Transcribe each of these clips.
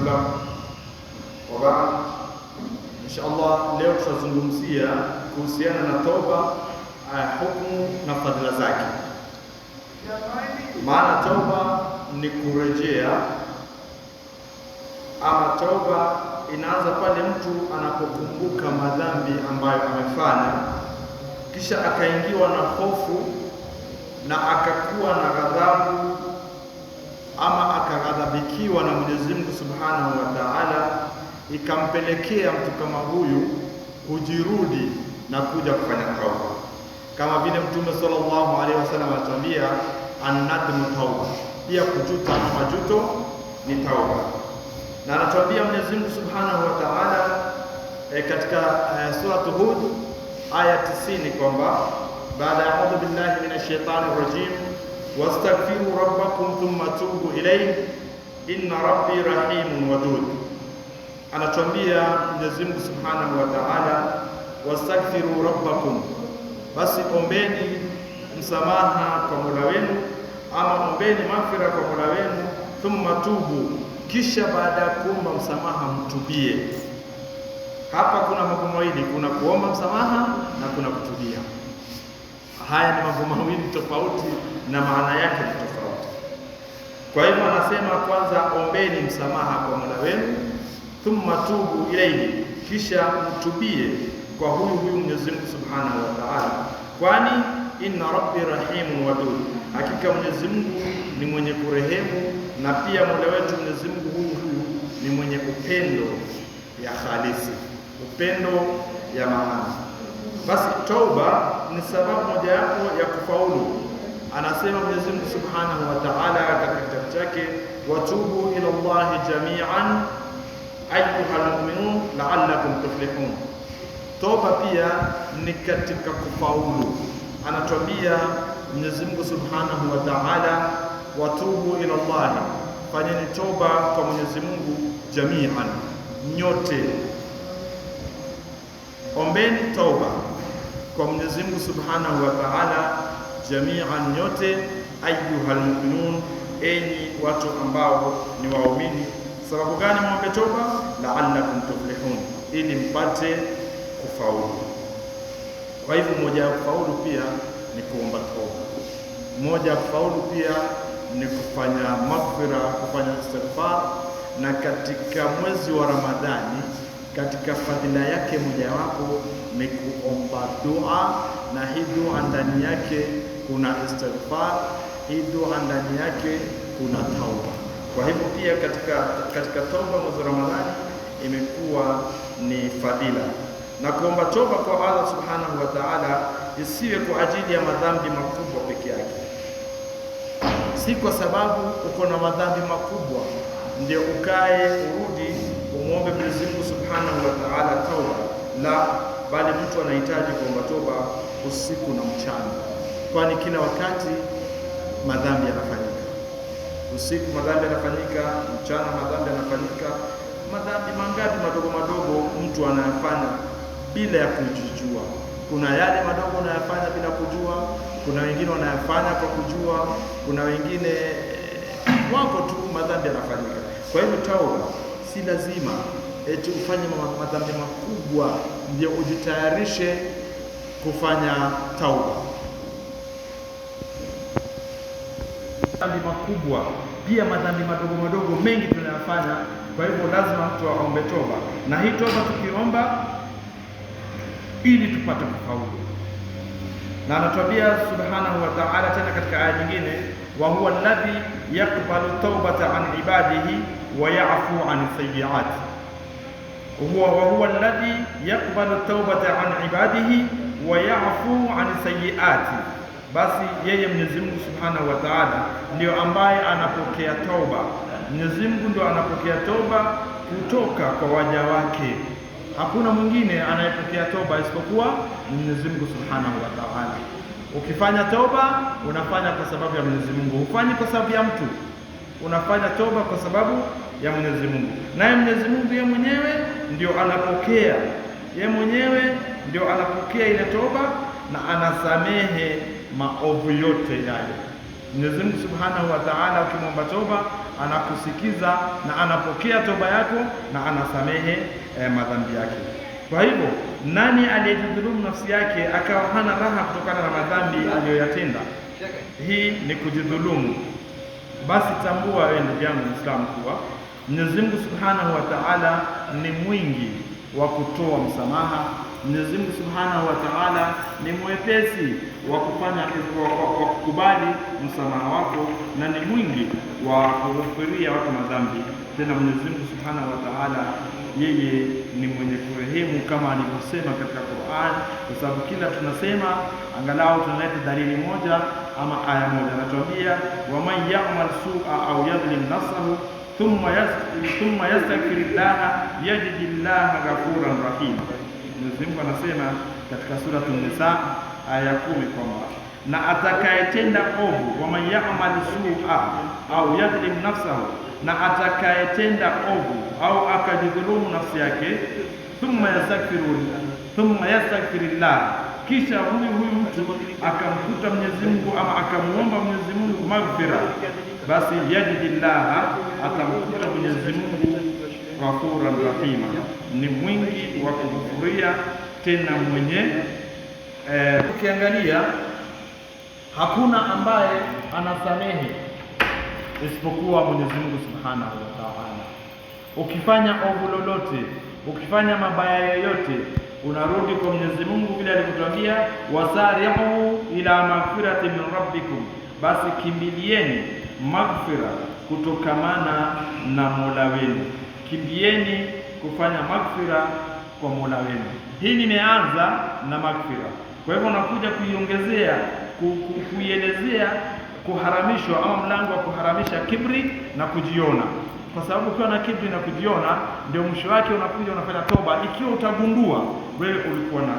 wasallam. Wa inshallah leo tutazungumzia kuhusiana na toba, hukumu na fadhila zake. Maana toba ni kurejea, ama toba inaanza pale mtu anapokumbuka madhambi ambayo amefanya, kisha akaingiwa na hofu na akakuwa na ghadhabu ama akaghadhabikiwa na Mwenyezi Mungu Subhanahu wa Ta'ala, ikampelekea mtu kama huyu kujirudi na kuja kufanya tauba, kama vile Mtume sallallahu alaihi wasallam anatuambia an-nadmu tauba, pia kujuta na majuto ni tauba. Na anatuambia Mwenyezi Mungu Subhanahu wa Ta'ala katika sura Hud aya 90 kwamba baada ya a'udhu billahi minash shaitani rajim wastaghfiru rabbakum thumma tubu ilayhi inna rabbi rahimun wadud. Anatuambia Mwenyezi Mungu Subhanahu wa Ta'ala wastaghfiru rabbakum, basi ombeni msamaha kwa Mola wenu, ama ombeni maghfira kwa Mola wenu, thumma tubu, kisha baada ya kuomba msamaha mtubie. Hapa kuna mambo mawili, kuna kuomba msamaha na kuna kutubia. Haya ni mambo mawili tofauti na maana yake ni tofauti. Kwa hivyo anasema kwanza ombeni msamaha kwa Mola wenu, thumma tubu ilayhi, kisha mtubie kwa huyu Mwenyezi Mungu Subhanahu wa Ta'ala, kwani inna rabbi rahimun wadud, hakika Mwenyezi Mungu ni mwenye kurehemu, na pia Mola wetu Mwenyezi Mungu huyu ni mwenye upendo ya khalisi, upendo ya maana. Basi tauba ni sababu mojawapo ya kufaulu. Anasema Mwenyezi Mungu Subhanahu wa Ta'ala katika kitabu chake, watubu ila Allahi jami'an ayyuhal mu'minun la'allakum tuflihun. Toba pia ni katika kufaulu. Anatuambia Mwenyezi Mungu Subhanahu wa Ta'ala, watubu ila Allahi, fanyeni toba kwa Mwenyezi Mungu jami'an, nyote. Ombeni toba kwa Mwenyezi Mungu Subhanahu wa Ta'ala jami'an, nyote, ayyuhal mu'minun, enyi watu ambao ni waumini. Sababu gani muombe toba? La'allakum tuflihun, ili mpate kufaulu. Kwa hivyo moja ya kufaulu pia ni kuomba toba. Moja ya kufaulu pia ni kufanya maghfira, kufanya istighfar. Na katika mwezi wa Ramadhani, katika fadhila yake mojawapo ni kuomba dua, na hii dua ndani yake kuna istighfar, hii dua ndani yake kuna tauba. Kwa hivyo pia katika tauba mwezi wa Ramadhani imekuwa ni fadhila. Na kuomba toba kwa Allah Subhanahu wa Ta'ala isiwe kwa ajili ya madhambi makubwa peke yake, si kwa sababu uko na madhambi makubwa ndio ukae urudi umuombe Mwenyezi Mungu Subhanahu wa Ta'ala toba, la, bali mtu anahitaji kuomba toba usiku na mchana, kwani kila wakati madhambi yanafanyika. Usiku madhambi yanafanyika, mchana madhambi yanafanyika. Madhambi mangapi madogo madogo mtu anayafanya bila ya kujijua. Kuna yale madogo unayafanya bila kujua, kuna wengine wanayafanya kwa kujua, kuna wengine wako tu madhambi yanafanyika. Kwa hivyo tauba si lazima eti ufanye madhambi makubwa ndio ujitayarishe kufanya tauba. Madhambi makubwa pia madhambi madogo madogo mengi tunayafanya. Kwa hivyo lazima mtu aombe toba, na hii toba tukiomba ili tupate kufaulu. Na anatuambia Subhanahu wa Ta'ala tena katika aya nyingine, wa huwa alladhi yaqbalu tawbata an ibadihi wa ya'fu an sayyi'at. Wa huwa alladhi yaqbalu tawbata an ibadihi wa ya'fu an sayyi'at. Basi yeye Mwenyezi Mungu Subhanahu wa Ta'ala ndio ambaye anapokea toba. Mwenyezi Mungu ndio anapokea toba kutoka kwa waja wake. Hakuna mwingine anayepokea toba isipokuwa Mwenyezi Mungu Subhanahu wa Ta'ala. Ukifanya toba unafanya kwa sababu ya Mwenyezi Mungu, hufanyi kwa sababu ya mtu. Unafanya toba kwa sababu ya Mwenyezi Mungu, naye Mwenyezi Mungu yeye mwenyewe ndio anapokea, yeye mwenyewe ndio anapokea ile toba na anasamehe maovu yote yale. Mwenyezi Mungu Subhanahu wa Ta'ala ukimwomba toba anakusikiza na anapokea toba yako na anasamehe madhambi yake. Kwa hivyo nani aliyejidhulumu nafsi yake akawa hana raha kutokana na madhambi aliyoyatenda? Hii ni kujidhulumu. Basi tambua wewe ndugu yangu Muislamu kuwa Mwenyezi Mungu Subhanahu wa Ta'ala ni mwingi wa kutoa msamaha. Mwenyezi Mungu Subhanahu wa Ta'ala ni mwepesi wa kufanya wa kukubali msamaha wako na ni mwingi wa kuwafiria watu madhambi. Tena Mwenyezi Mungu Subhanahu wa Ta'ala yeye ni mwenye kurehemu kama alivyosema katika Qur'an, kwa sababu kila tunasema angalau tunaleta dalili moja ama aya moja. Anatuambia wa man ya'mal su'a au yadhlim nafsahu thumma yastaghfirullah yajidillaha ghafuran rahim. Mwenyezi Mungu anasema katika sura An-Nisa aya 10 kwamba na atakayetenda ovu, wa man ya'mal su'a au yadhlim nafsahu, na atakayetenda ovu au akajidhulumu nafsi yake, thumma yastaghfirullah, kisha huyu mtu akamkuta Mwenyezi Mungu ama akamuomba Mwenyezi Mungu maghfira, basi yajidillah, atamkuta Mwenyezi Mungu ghafuran rahima, ni mwingi wa kufuria tena mwenye ukiangalia hakuna ambaye anasamehe isipokuwa Mwenyezi Mungu Subhanahu wa Ta'ala. Ukifanya ovu lolote, ukifanya mabaya yoyote, unarudi kwa Mwenyezi Mungu vile alivyotuambia, wasari'u ila maghfirati min rabbikum, basi kimbilieni maghfira kutokamana na Mola wenu, kimbieni kufanya maghfira kwa Mola wenu. Hii nimeanza na maghfira, kwa hivyo nakuja kuiongezea kuielezea kuharamishwa ama mlango wa kuharamisha kibri na kujiona, kwa sababu ukiwa na kibri na kujiona ndio mwisho wake unakuja unafanya toba ikiwa utagundua wewe ulikuwa na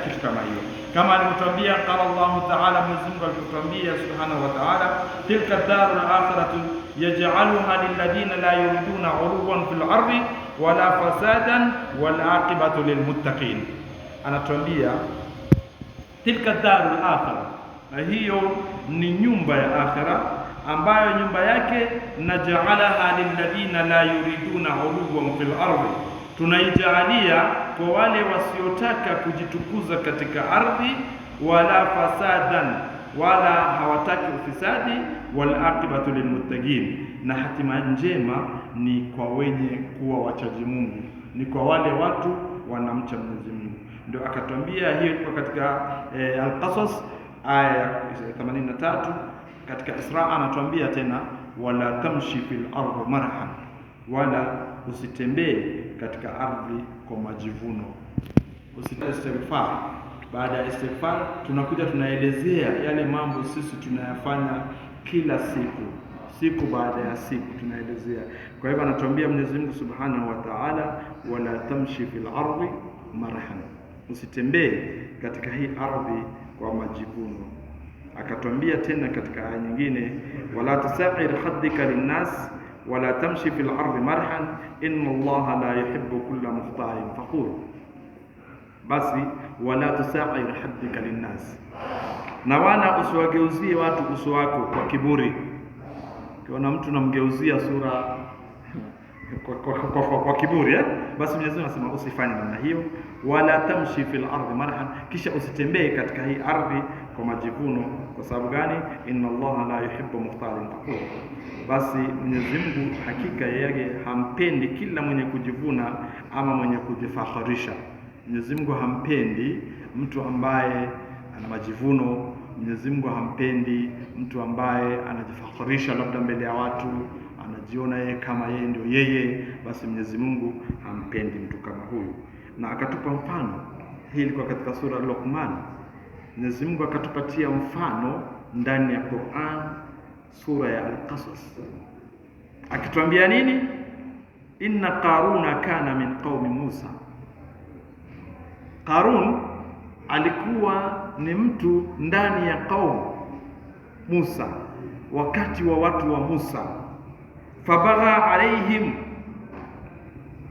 kitu kama hiyo. Kama alivyotuambia qala Allahu Ta'ala, Mwenyezi Mungu alivyotuambia Subhanahu wa Ta'ala, tilka darul akhiratu yaj'aluha lilladhina la yuriduna 'uluwan fil ardi wala fasadan wal aqibatu lilmuttaqin. Anatuambia tilka darul akhirah, na hiyo ni nyumba ya akhira ambayo nyumba yake naj'alaha lilladhina la yuriduna 'uluwan fil ardi, tunaijalia kwa wale wasiotaka kujitukuza katika ardhi, wala fasadan, wala hawataki ufisadi, wal aqibatu lilmuttaqin, na hatima njema ni kwa wenye kuwa wachaji Mungu, ni kwa wale watu wanamcha Mwenyezi Mungu. Ndio akatuambia hiyo iko katika Al-Qasas aya 83. Katika Isra anatuambia tena wala tamshi fil ardi marhan, wala usitembee katika ardhi kwa majivuno. Istighfar. Baada ya istighfar tunakuja tunaelezea yale mambo sisi tunayafanya kila siku baada ya siku tunaelezea. Kwa hivyo anatuambia Mwenyezi Mungu Subhanahu wa Ta'ala wala tamshi fil ardi marhan, usitembee katika hii ardhi kwa majivuno. Akatuambia tena katika aya nyingine wala tusa'ir khaddika linnas wala tamshi fil ardi marhan inna Allaha la yuhibbu kulla mukhtalin fakhur. Basi wala tusa'ir khaddika linnas, na wala usiwageuzie watu uso wako kwa kiburi. Ukiona mtu namgeuzia sura kwa kiburi basi Mwenyezi Mungu anasema usifanye namna hiyo. Wala tamshi fil ardi marhan, kisha usitembee katika hii ardhi kwa majivuno. Kwa sababu gani? Inna Allaha la yuhibbu mukhtalin fakhur, basi Mwenyezi Mungu hakika yeye hampendi kila mwenye kujivuna ama mwenye kujifakharisha. Mwenyezi Mungu hampendi mtu ambaye ana majivuno. Mwenyezi Mungu hampendi mtu ambaye anajifakharisha labda mbele ya watu, anajiona yeye kama yeye ndio yeye. Basi Mwenyezi Mungu hampendi mtu kama huyu. Na akatupa mfano, hii ilikuwa katika sura Luqman. Mwenyezi Mungu akatupatia mfano ndani ya Qur'an, sura ya Al-Qasas, akituambia nini? Inna Qaruna kana min qaumi Musa. Qarun alikuwa ni mtu ndani ya kaumu Musa, wakati wa watu wa Musa. Fabagha alaihim,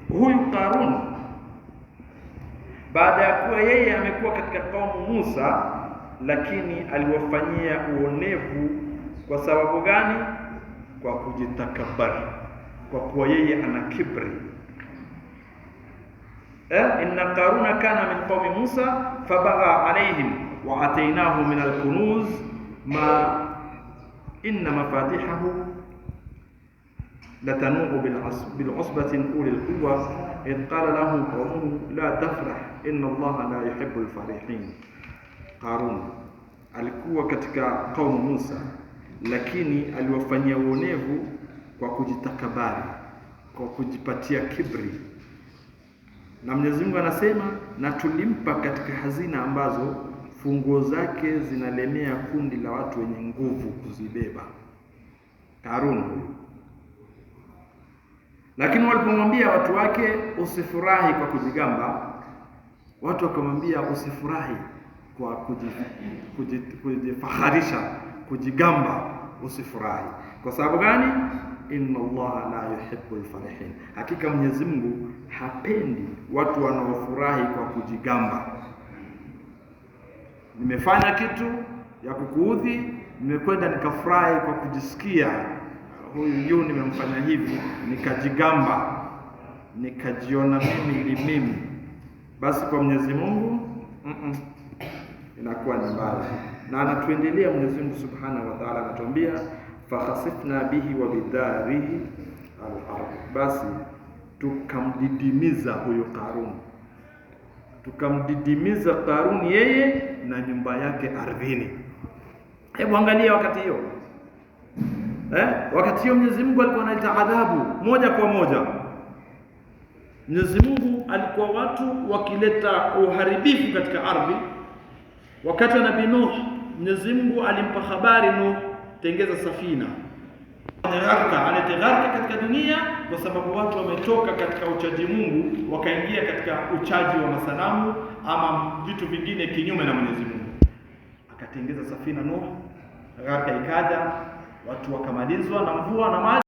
huyu Qarun baada ya kuwa yeye amekuwa katika kaumu Musa, lakini aliwafanyia uonevu Kwa sababu gani? Kwa kujitakabari, kwa kuwa yeye ana kibri. Inna Qaruna kana min qaumi Musa fabagha alayhim wa atainahu min al-kunuz ma inna mafatihahu latanu'u bil usbati uli al-quwwa idh qala lahu qawmuhu la tafrah inna Allaha la yuhibbul farihin. Qarun alikuwa katika kaumu Musa, lakini aliwafanyia uonevu kwa kujitakabari, kwa kujipatia kibri. Na Mwenyezi Mungu anasema, na tulimpa katika hazina ambazo funguo zake zinalemea kundi la watu wenye nguvu kuzibeba. Qarun. Lakini walipomwambia watu wake usifurahi kwa kujigamba, watu wakamwambia usifurahi kwa kujifaharisha, kujigamba, usifurahi. Kwa sababu gani? Inna Allaha la yuhibbul farihin. Hakika Mwenyezi Mungu hapendi watu wanaofurahi kwa kujigamba. Nimefanya kitu ya kukuudhi, nimekwenda nikafurahi kwa kujisikia huyu nimemfanya hivi, nikajigamba, nikajiona mimi. Basi kwa Mwenyezi Mungu inakuwa ni mbaya. Na anatuendelea Mwenyezi Mungu Subhanahu wa Ta'ala, anatuambia fakhasifna bihi wa bidarihi al-ardh. Basi tukamdidimiza huyo Qarun, tukamdidimiza Qarun yeye na nyumba yake ardhini. Hebu angalia wakati hiyo, wakati hiyo Mwenyezi Mungu alikuwa analeta adhabu moja kwa moja. Mwenyezi Mungu alikuwa watu wakileta uharibifu katika ardhi. Wakati wa Nabii Nuh, Mwenyezi Mungu alimpa habari Nuh, tengeza safina, alete gharka katika dunia, kwa sababu watu wametoka katika uchaji Mungu wakaingia katika uchaji wa masanamu ama vitu vingine kinyume na Mwenyezi Mungu. Akatengeza safina Nuh, gharka ikaja, watu wakamalizwa na mvua na maji.